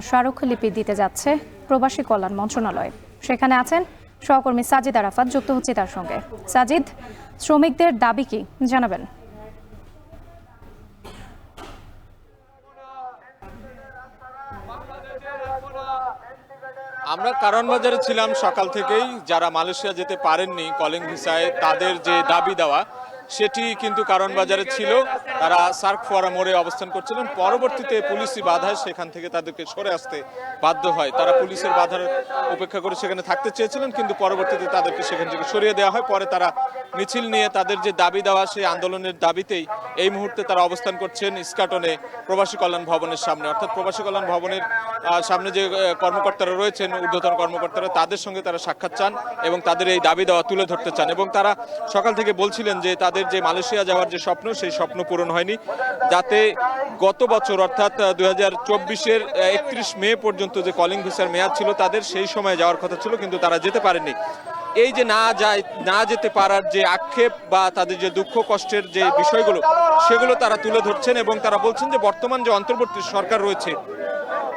স্মারকলিপি দিতে যাচ্ছে প্রবাসী কল্যাণ মন্ত্রণালয়। সেখানে আছেন সহকর্মী সাজিদ আরাফাত, যুক্ত হচ্ছে তার সঙ্গে। সাজিদ, শ্রমিকদের দাবি কি জানাবেন? আমরা কারণ বাজারে ছিলাম সকাল থেকেই। যারা মালয়েশিয়া যেতে পারেননি কলিং ভিসায়, তাদের যে দাবি দেওয়া সেটি কিন্তু কারণ বাজারে ছিল। তারা সার্ক ফোয়ারা মোড়ে অবস্থান করছিলেন। পরবর্তীতে পুলিশি বাধায় সেখান থেকে তাদেরকে সরে আসতে বাধ্য হয়। তারা পুলিশের বাধার উপেক্ষা করে সেখানে থাকতে চেয়েছিলেন, কিন্তু পরবর্তীতে তাদেরকে সেখান থেকে সরিয়ে দেওয়া হয়। পরে তারা মিছিল নিয়ে তাদের যে দাবি দেওয়া সেই আন্দোলনের দাবিতেই এই মুহূর্তে তারা অবস্থান করছেন ইস্কাটনে প্রবাসী কল্যাণ ভবনের সামনে। অর্থাৎ প্রবাসী কল্যাণ ভবনের সামনে যে কর্মকর্তারা রয়েছেন, ঊর্ধ্বতন কর্মকর্তারা, তাদের সঙ্গে তারা সাক্ষাৎ চান এবং তাদের এই দাবি দেওয়া তুলে ধরতে চান। এবং তারা সকাল থেকে বলছিলেন যে তাদের যে মালয়েশিয়া যাওয়ার যে স্বপ্ন, সেই স্বপ্ন পূরণ হয়নি। যাতে গত বছর অর্থাৎ 2024-এর 31 মে পর্যন্ত যে কলিং ভিসার মেয়াদ ছিল তাদের, সেই সময় যাওয়ার কথা ছিল, কিন্তু তারা যেতে পারেনি। এই যে না যেতে পারার যে আক্ষেপ বা তাদের যে দুঃখ কষ্টের যে বিষয়গুলো, সেগুলো তারা তুলে ধরছেন এবং তারা বলছেন যে বর্তমান যে অন্তর্বর্তী সরকার রয়েছে,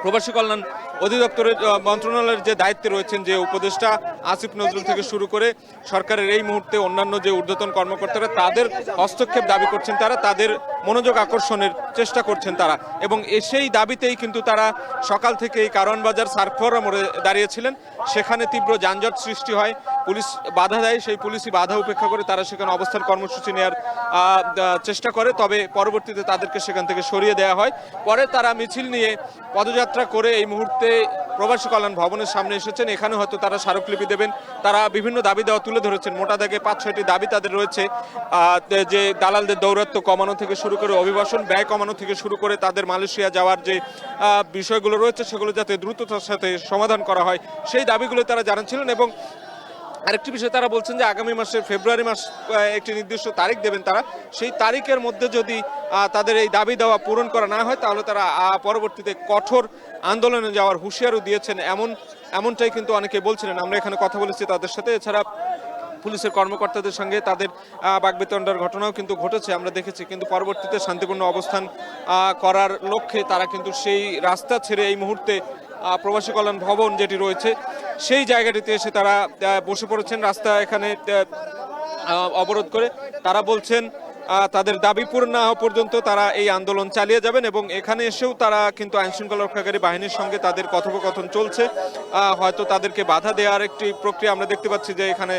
প্রবাসী কল্যাণ অধিদপ্তরের মন্ত্রণালয়ের যে দায়িত্বে রয়েছেন যে উপদেষ্টা আসিফ নজরুল থেকে শুরু করে সরকারের এই মুহূর্তে অন্যান্য যে ঊর্ধ্বতন কর্মকর্তারা, তাদের হস্তক্ষেপ দাবি করছেন, তাদের মনোযোগ আকর্ষণের চেষ্টা করছেন তারা। এবং সেই দাবিতেই কিন্তু তারা সকাল থেকেই কারওয়ান বাজার সার্ক ফোয়ারা মোড়ে দাঁড়িয়েছিলেন। সেখানে তীব্র যানজট সৃষ্টি হয়, পুলিশ বাধা দেয়। সেই পুলিশি বাধা উপেক্ষা করে তারা সেখানে অবস্থান কর্মসূচি নেওয়ার চেষ্টা করে, তবে পরবর্তীতে তাদেরকে সেখান থেকে সরিয়ে দেওয়া হয়। পরে তারা মিছিল নিয়ে পদযাত্রা করে এই মুহূর্তে প্রবাসী কল্যাণ ভবনের সামনে এসেছেন। এখানে হয়তো তারা স্মারকলিপি দেবেন। তারা বিভিন্ন দাবি দেওয়া তুলে ধরেছেন। মোটা দাগে 5-6টি দাবি তাদের রয়েছে। যে দালালদের দৌরাত্ম্য কমানো থেকে শুরু করে অভিবাসন ব্যয় কমানো থেকে শুরু করে তাদের মালয়েশিয়া যাওয়ার যে বিষয়গুলো রয়েছে, সেগুলো যাতে দ্রুততার সাথে সমাধান করা হয়, সেই দাবিগুলো তারা জানাচ্ছিলেন। এবং আরেকটি বিষয় তারা বলছেন যে আগামী মাসের ফেব্রুয়ারি মাস একটি নির্দিষ্ট তারিখ দেবেন তারা। সেই তারিখের মধ্যে যদি তাদের এই দাবি দেওয়া পূরণ করা না হয়, তাহলে তারা পরবর্তীতে কঠোর আন্দোলনে যাওয়ার হুঁশিয়ারও দিয়েছেন। এমনটাই কিন্তু অনেকে বলছিলেন। আমরা এখানে কথা বলেছি তাদের সাথে। এছাড়া পুলিশের কর্মকর্তাদের সঙ্গে তাদের বাকবিতণ্ডার ঘটনাও কিন্তু ঘটেছে, আমরা দেখেছি। কিন্তু পরবর্তীতে শান্তিপূর্ণ অবস্থান করার লক্ষ্যে তারা কিন্তু সেই রাস্তা ছেড়ে এই মুহূর্তে প্রবাসী কল্যাণ ভবন যেটি রয়েছে সেই জায়গাটিতে এসে তারা বসে পড়েছেন রাস্তা এখানে অবরোধ করে। তারা বলছেন তাদের দাবি পূরণ না হওয়া পর্যন্ত তারা এই আন্দোলন চালিয়ে যাবেন। এবং এখানে এসেও তারা কিন্তু আইনশৃঙ্খলা রক্ষাকারী বাহিনীর সঙ্গে তাদের কথোপকথন চলছে। হয়তো তাদেরকে বাধা দেওয়ার একটি প্রক্রিয়া আমরা দেখতে পাচ্ছি, যে এখানে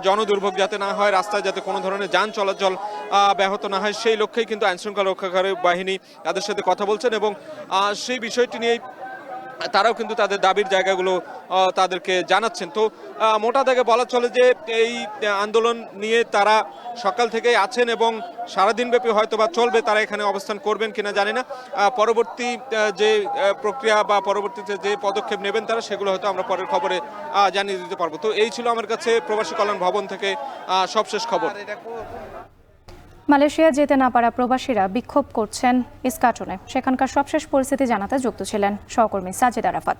জনদুর্ভোগ যাতে না হয়, রাস্তায় যাতে কোনো ধরনের যান চলাচল ব্যাহত না হয়, সেই লক্ষ্যেই কিন্তু আইনশৃঙ্খলা রক্ষাকারী বাহিনী তাদের সাথে কথা বলছেন। এবং সেই বিষয়টি নিয়েই তারাও কিন্তু তাদের দাবির জায়গাগুলো তাদেরকে জানাচ্ছেন। তো মোটা দাগে বলা চলে যে এই আন্দোলন নিয়ে তারা সকাল থেকেই আছেন এবং সারাদিনব্যাপী হয়তো বা চলবে। তারা এখানে অবস্থান করবেন কিনা জানি না। পরবর্তী যে প্রক্রিয়া বা পরবর্তীতে যে পদক্ষেপ নেবেন তারা, সেগুলো হয়তো আমরা পরের খবরে জানিয়ে দিতে পারবো। তো এই ছিল আমার কাছে প্রবাসী কল্যাণ ভবন থেকে সবশেষ খবর। মালয়েশিয়া যেতে না পারা প্রবাসীরা বিক্ষোভ করছেন ইস্কাটনে। সেখানকার সবশেষ পরিস্থিতি জানাতে যুক্ত ছিলেন সহকর্মী সাজিদ আরাফাত।